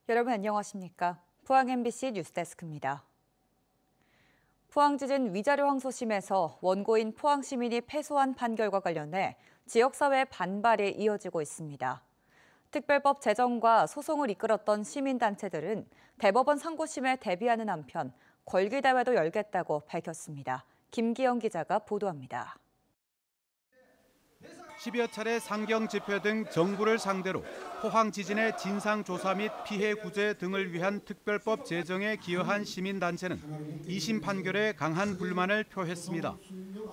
여러분 안녕하십니까? 포항 MBC 뉴스데스크입니다. 포항지진 위자료 항소심에서 원고인 포항 시민이 패소한 판결과 관련해 지역사회의 반발이 이어지고 있습니다. 특별법 제정과 소송을 이끌었던 시민단체들은 대법원 상고심에 대비하는 한편 걸기대회도 열겠다고 밝혔습니다. 김기영 기자가 보도합니다. 10여 차례 상경 집회 등 정부를 상대로 포항 지진의 진상조사 및 피해 구제 등을 위한 특별법 제정에 기여한 시민단체는 2심 판결에 강한 불만을 표했습니다.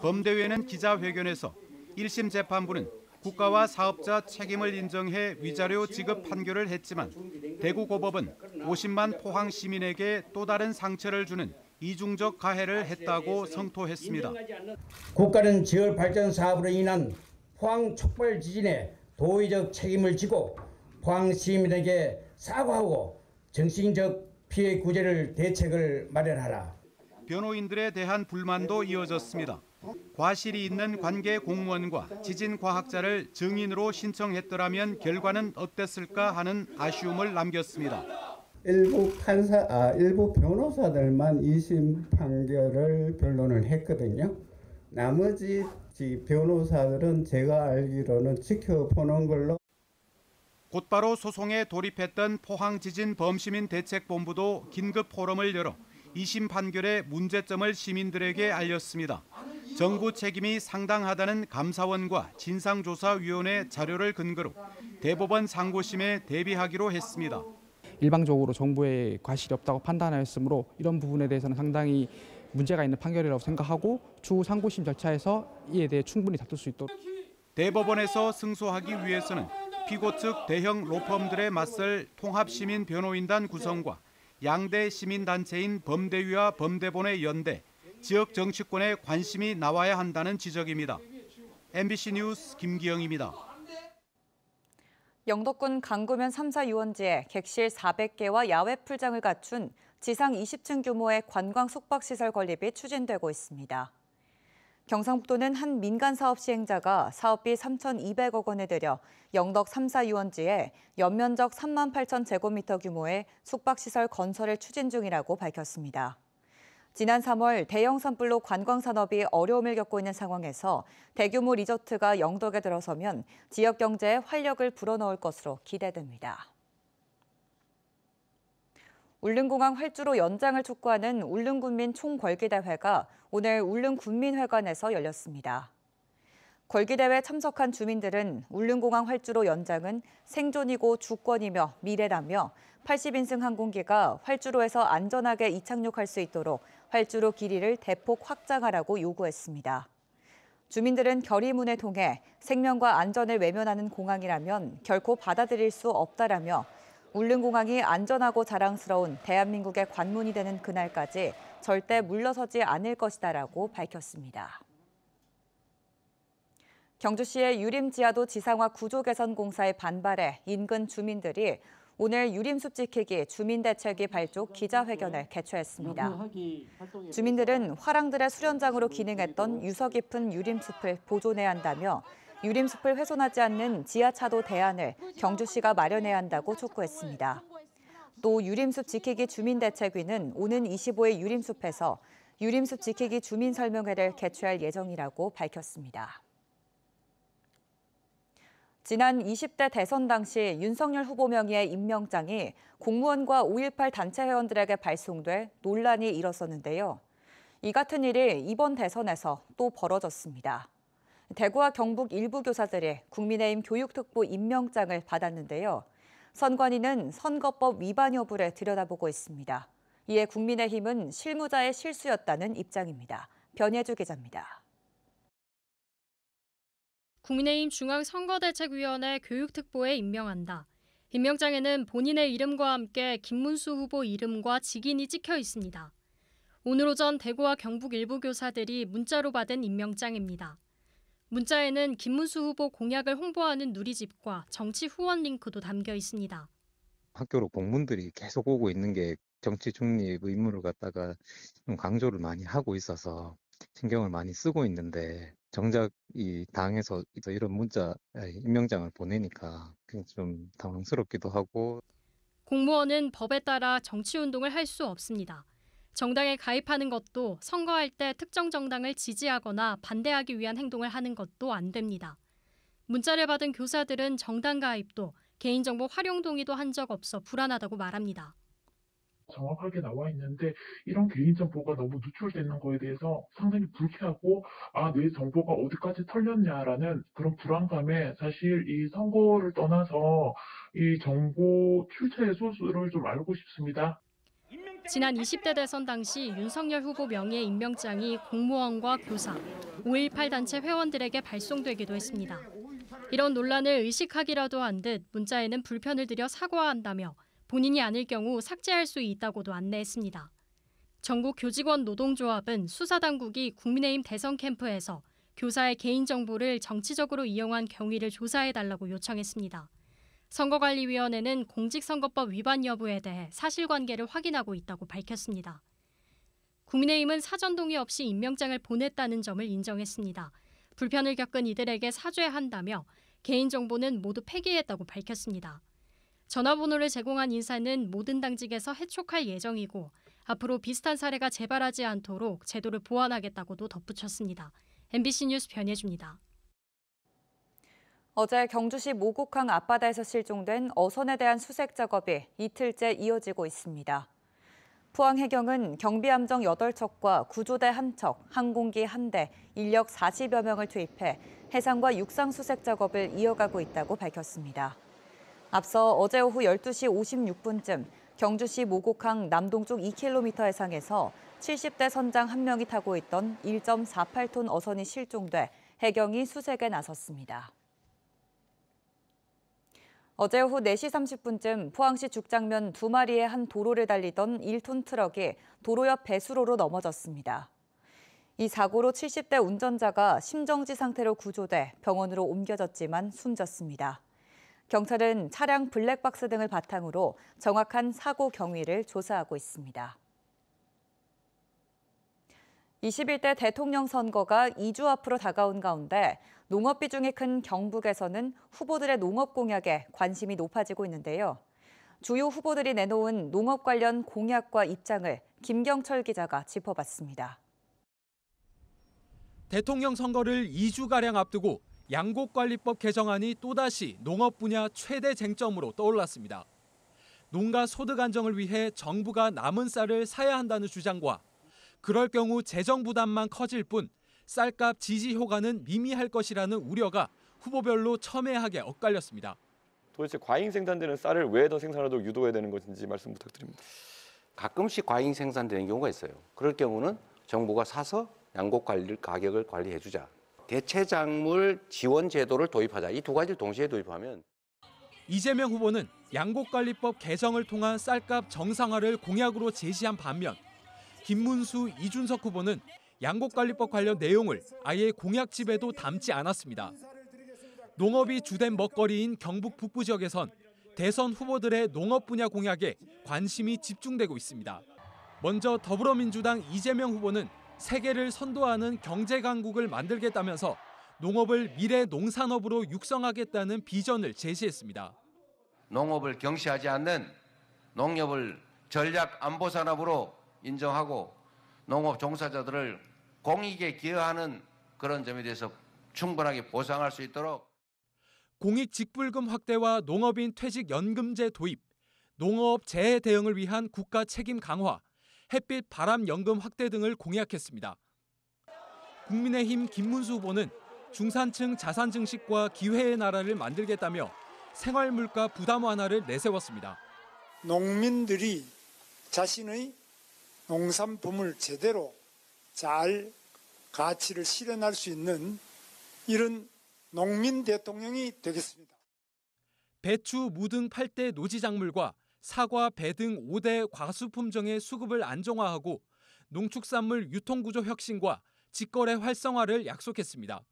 범대위는 기자회견에서 1심 재판부는 국가와 사업자 책임을 인정해 위자료 지급 판결을 했지만 대구고법은 50만 포항 시민에게 또 다른 상처를 주는 이중적 가해를 했다고 성토했습니다. 국가는 지열 발전 사업으로 인한 포항 촉발 지진에 도의적 책임을 지고 포항 시민에게 사과하고 정신적 피해 구제를 대책을 마련하라. 변호인들에 대한 불만도 이어졌습니다. 과실이 있는 관계 공무원과 지진 과학자를 증인으로 신청했더라면 결과는 어땠을까 하는 아쉬움을 남겼습니다. 일부 변호사들만 2심 판결을 변론을 했거든요. 나머지 변호사들은 제가 알기로는 지켜보는 걸로. 곧바로 소송에 돌입했던 포항지진범시민대책본부도 긴급 포럼을 열어 2심 판결의 문제점을 시민들에게 알렸습니다. 정부 책임이 상당하다는 감사원과 진상조사위원회 자료를 근거로 대법원 상고심에 대비하기로 했습니다. 일방적으로 정부의 과실이 없다고 판단하였으므로 이런 부분에 대해서는 상당히 문제가 있는 판결이라고 생각하고 추후 상고심 절차에서 이에 대해 충분히 다툴 수 있도록. 대법원에서 승소하기 위해서는 피고 측 대형 로펌들에 맞설 통합시민변호인단 구성과 양대 시민단체인 범대위와 범대본의 연대, 지역 정치권의 관심이 나와야 한다는 지적입니다. MBC 뉴스 김기영입니다. 영덕군 강구면 3사 유원지에 객실 400개와 야외 풀장을 갖춘 지상 20층 규모의 관광 숙박시설 건립이 추진되고 있습니다. 경상북도는 한 민간 사업 시행자가 사업비 3,200억 원을 들여 영덕 3사 유원지에 연면적 3만 8천 제곱미터 규모의 숙박시설 건설을 추진 중이라고 밝혔습니다. 지난 3월 대형 산불로 관광 산업이 어려움을 겪고 있는 상황에서 대규모 리조트가 영덕에 들어서면 지역 경제에 활력을 불어넣을 것으로 기대됩니다. 울릉공항 활주로 연장을 촉구하는 울릉군민 총궐기대회가 오늘 울릉군민회관에서 열렸습니다. 걸기대회에 참석한 주민들은 울릉공항 활주로 연장은 생존이고 주권이며 미래라며 80인승 항공기가 활주로에서 안전하게 이착륙할 수 있도록 활주로 길이를 대폭 확장하라고 요구했습니다. 주민들은 결의문을 통해 생명과 안전을 외면하는 공항이라면 결코 받아들일 수 없다라며 울릉공항이 안전하고 자랑스러운 대한민국의 관문이 되는 그날까지 절대 물러서지 않을 것이다라고 밝혔습니다. 경주시의 유림지하도 지상화 구조 개선 공사에 반발해 인근 주민들이 오늘 유림숲 지키기 주민대책위 발족 기자회견을 개최했습니다. 주민들은 화랑들의 수련장으로 기능했던 유서 깊은 유림숲을 보존해야 한다며 유림숲을 훼손하지 않는 지하차도 대안을 경주시가 마련해야 한다고 촉구했습니다. 또 유림숲 지키기 주민대책위는 오는 25일 유림숲에서 유림숲 지키기 주민설명회를 개최할 예정이라고 밝혔습니다. 지난 20대 대선 당시 윤석열 후보 명의의 임명장이 공무원과 5.18 단체 회원들에게 발송돼 논란이 일었었는데요. 이 같은 일이 이번 대선에서 또 벌어졌습니다. 대구와 경북 일부 교사들이 국민의힘 교육특보 임명장을 받았는데요. 선관위는 선거법 위반 여부를 들여다보고 있습니다. 이에 국민의힘은 실무자의 실수였다는 입장입니다. 변예주 기자입니다. 국민의힘 중앙선거대책위원회 교육특보에 임명한다. 임명장에는 본인의 이름과 함께 김문수 후보 이름과 직인이 찍혀 있습니다. 오늘 오전 대구와 경북 일부 교사들이 문자로 받은 임명장입니다. 문자에는 김문수 후보 공약을 홍보하는 누리집과 정치 후원 링크도 담겨 있습니다. 학교로 공문들이 계속 오고 있는 게 정치 중립 의무를 갖다가 좀 강조를 많이 하고 있어서 신경을 많이 쓰고 있는데 정작 이 당에서 이런 문자 임명장을 보내니까 좀 당황스럽기도 하고. 공무원은 법에 따라 정치운동을 할 수 없습니다. 정당에 가입하는 것도 선거할 때 특정 정당을 지지하거나 반대하기 위한 행동을 하는 것도 안 됩니다. 문자를 받은 교사들은 정당 가입도 개인정보 활용 동의도 한 적 없어 불안하다고 말합니다. 정확하게 나와 있는데 이런 개인정보가 너무 누출되는 거에 대해서 상당히 불쾌하고 내 정보가 어디까지 털렸냐라는 그런 불안감에 사실 이 선거를 떠나서 이 정보 출처의 소스를 좀 알고 싶습니다. 지난 20대 대선 당시 윤석열 후보 명의의 임명장이 공무원과 교사, 5.18 단체 회원들에게 발송되기도 했습니다. 이런 논란을 의식하기라도 한 듯 문자에는 불편을 들여 사과한다며 본인이 아닐 경우 삭제할 수 있다고도 안내했습니다. 전국 교직원 노동조합은 수사당국이 국민의힘 대선 캠프에서 교사의 개인정보를 정치적으로 이용한 경위를 조사해달라고 요청했습니다. 선거관리위원회는 공직선거법 위반 여부에 대해 사실관계를 확인하고 있다고 밝혔습니다. 국민의힘은 사전 동의 없이 임명장을 보냈다는 점을 인정했습니다. 불편을 겪은 이들에게 사죄한다며 개인정보는 모두 폐기했다고 밝혔습니다. 전화번호를 제공한 인사는 모든 당직에서 해촉할 예정이고 앞으로 비슷한 사례가 재발하지 않도록 제도를 보완하겠다고도 덧붙였습니다. MBC 뉴스 변예주입니다. 어제 경주시 모곡항 앞바다에서 실종된 어선에 대한 수색 작업이 이틀째 이어지고 있습니다. 포항해경은 경비함정 8척과 구조대 1척, 항공기 1대, 인력 40여 명을 투입해 해상과 육상 수색 작업을 이어가고 있다고 밝혔습니다. 앞서 어제 오후 12시 56분쯤 경주시 모곡항 남동쪽 2km 해상에서 70대 선장 1명이 타고 있던 1.48톤 어선이 실종돼 해경이 수색에 나섰습니다. 어제 오후 4시 30분쯤 포항시 죽장면 2마리의 한 도로를 달리던 1톤 트럭이 도로 옆 배수로로 넘어졌습니다. 이 사고로 70대 운전자가 심정지 상태로 구조돼 병원으로 옮겨졌지만 숨졌습니다. 경찰은 차량 블랙박스 등을 바탕으로 정확한 사고 경위를 조사하고 있습니다. 21대 대통령 선거가 2주 앞으로 다가온 가운데 농업 비중이 큰 경북에서는 후보들의 농업 공약에 관심이 높아지고 있는데요. 주요 후보들이 내놓은 농업 관련 공약과 입장을 김경철 기자가 짚어봤습니다. 대통령 선거를 2주가량 앞두고 양곡관리법 개정안이 또다시 농업 분야 최대 쟁점으로 떠올랐습니다. 농가 소득 안정을 위해 정부가 남은 쌀을 사야 한다는 주장과 그럴 경우 재정 부담만 커질 뿐 쌀값 지지 효과는 미미할 것이라는 우려가 후보별로 첨예하게 엇갈렸습니다. 도대체 과잉 생산되는 쌀을 왜 더 생산하도록 유도해야 되는 것인지 말씀 부탁드립니다. 가끔씩 과잉 생산되는 경우가 있어요. 그럴 경우는 정부가 사서 양곡 가격을 관리해 주자. 대체작물 지원 제도를 도입하자. 이 두 가지를 동시에 도입하면. 이재명 후보는 양곡관리법 개정을 통한 쌀값 정상화를 공약으로 제시한 반면 김문수, 이준석 후보는 양곡관리법 관련 내용을 아예 공약집에도 담지 않았습니다. 농업이 주된 먹거리인 경북 북부 지역에선 대선 후보들의 농업 분야 공약에 관심이 집중되고 있습니다. 먼저 더불어민주당 이재명 후보는 세계를 선도하는 경제 강국을 만들겠다면서 농업을 미래 농산업으로 육성하겠다는 비전을 제시했습니다. 농업을 경시하지 않는 농협을 전략 안보 산업으로 인정하고 농업 종사자들을 공익에 기여하는 그런 점에 대해서 충분하게 보상할 수 있도록 공익 직불금 확대와 농업인 퇴직연금제 도입, 농업 재해 대응을 위한 국가 책임 강화, 햇빛 바람연금 확대 등을 공약했습니다. 국민의힘 김문수 후보는 중산층 자산 증식과 기회의 나라를 만들겠다며 생활물가 부담 완화를 내세웠습니다. 농민들이 자신의 농산품을 제대로 잘 가치를 실현할 수 있는 이런 농민 대통령이 되겠습니다. 배추, 무 등 8대 노지작물과 사과, 배 등 5대 과수품종의 수급을 안정화하고 농축산물 유통구조 혁신과 직거래 활성화를 약속했습니다.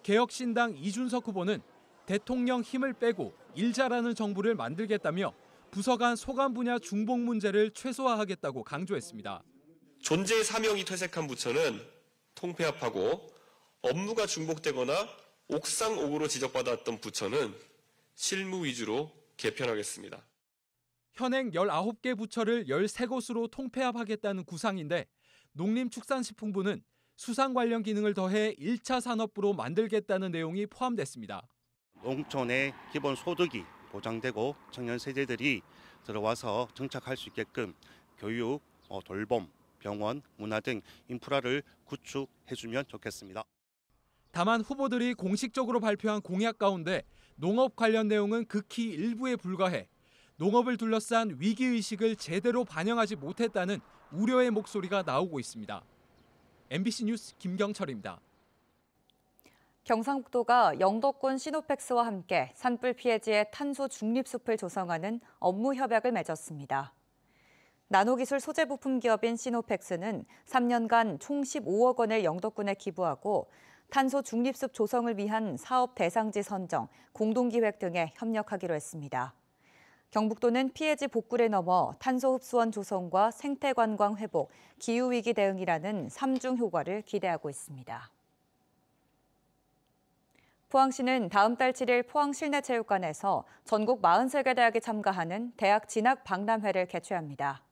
개혁신당 이준석 후보는 대통령 힘을 빼고 일 잘하는 정부를 만들겠다며 부서 간 소관 분야 중복 문제를 최소화하겠다고 강조했습니다. 존재 사명이 퇴색한 부처는 통폐합하고 업무가 중복되거나 옥상옥으로 지적받았던 부처는 실무 위주로 개편하겠습니다. 현행 19개 부처를 13곳으로 통폐합하겠다는 구상인데 농림축산식품부는 수산 관련 기능을 더해 1차 산업부로 만들겠다는 내용이 포함됐습니다. 농촌의 기본 소득이 보장되고 청년 세대들이 들어와서 정착할 수 있게끔 교육, 돌봄, 병원, 문화 등 인프라를 구축해주면 좋겠습니다. 다만 후보들이 공식적으로 발표한 공약 가운데 농업 관련 내용은 극히 일부에 불과해 농업을 둘러싼 위기의식을 제대로 반영하지 못했다는 우려의 목소리가 나오고 있습니다. MBC 뉴스 김경철입니다. 경상북도가 영덕군 시노펙스와 함께 산불 피해지의 탄소 중립숲을 조성하는 업무 협약을 맺었습니다. 나노기술 소재 부품 기업인 시노펙스는 3년간 총 15억 원을 영덕군에 기부하고 탄소 중립숲 조성을 위한 사업 대상지 선정, 공동기획 등에 협력하기로 했습니다. 경북도는 피해지 복구를 넘어 탄소 흡수원 조성과 생태관광 회복, 기후위기 대응이라는 3중 효과를 기대하고 있습니다. 포항시는 다음 달 7일 포항실내체육관에서 전국 43개 대학이 참가하는 대학 진학 박람회를 개최합니다.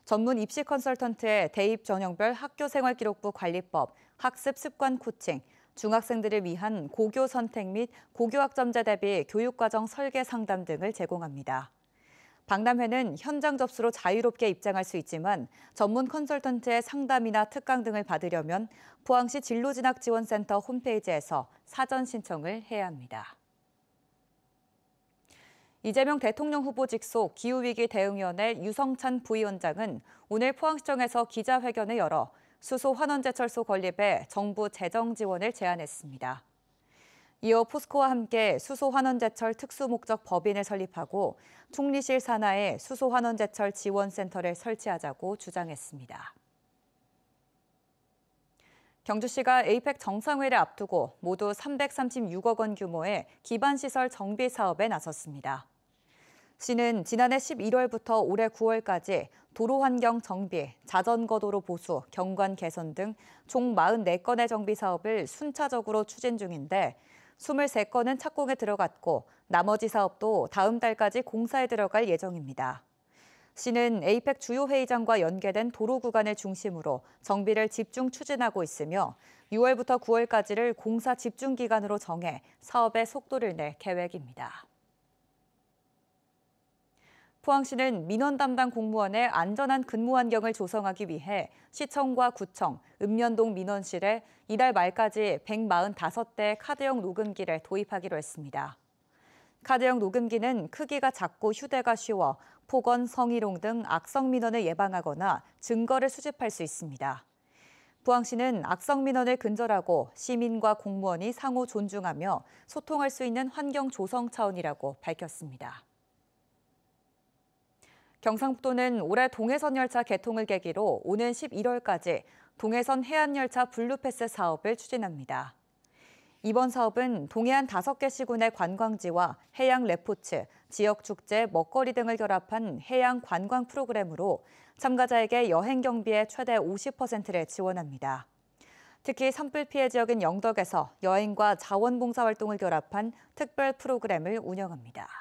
전문 입시 컨설턴트의 대입 전형별 학교생활기록부 관리법, 학습 습관 코칭, 중학생들을 위한 고교 선택 및 고교학점제 대비 교육과정 설계 상담 등을 제공합니다. 박람회는 현장 접수로 자유롭게 입장할 수 있지만 전문 컨설턴트의 상담이나 특강 등을 받으려면 포항시 진로진학지원센터 홈페이지에서 사전 신청을 해야 합니다. 이재명 대통령 후보 직속 기후위기 대응위원회 유성찬 부위원장은 오늘 포항시청에서 기자회견을 열어 수소 환원제철소 건립에 정부 재정 지원을 제안했습니다. 이어 포스코와 함께 수소 환원제철 특수목적 법인을 설립하고 총리실 산하에 수소 환원제철 지원센터를 설치하자고 주장했습니다. 경주시가 에이펙 정상회를 앞두고 모두 336억 원 규모의 기반시설 정비 사업에 나섰습니다. 시는 지난해 11월부터 올해 9월까지 도로환경 정비, 자전거 도로 보수, 경관 개선 등 총 44건의 정비 사업을 순차적으로 추진 중인데 23건은 착공에 들어갔고 나머지 사업도 다음 달까지 공사에 들어갈 예정입니다. 시는 에이펙 주요 회의장과 연계된 도로 구간을 중심으로 정비를 집중 추진하고 있으며 6월부터 9월까지를 공사 집중 기간으로 정해 사업의 속도를 낼 계획입니다. 포항시는 민원 담당 공무원의 안전한 근무 환경을 조성하기 위해 시청과 구청, 읍면동 민원실에 이달 말까지 145대 카드형 녹음기를 도입하기로 했습니다. 카드형 녹음기는 크기가 작고 휴대가 쉬워 폭언, 성희롱 등 악성 민원을 예방하거나 증거를 수집할 수 있습니다. 포항시는 악성 민원을 근절하고 시민과 공무원이 상호 존중하며 소통할 수 있는 환경 조성 차원이라고 밝혔습니다. 경상북도는 올해 동해선 열차 개통을 계기로 오는 11월까지 동해선 해안열차 블루패스 사업을 추진합니다. 이번 사업은 동해안 5개 시군의 관광지와 해양 레포츠, 지역축제, 먹거리 등을 결합한 해양 관광 프로그램으로 참가자에게 여행 경비의 최대 50%를 지원합니다. 특히 산불 피해 지역인 영덕에서 여행과 자원봉사 활동을 결합한 특별 프로그램을 운영합니다.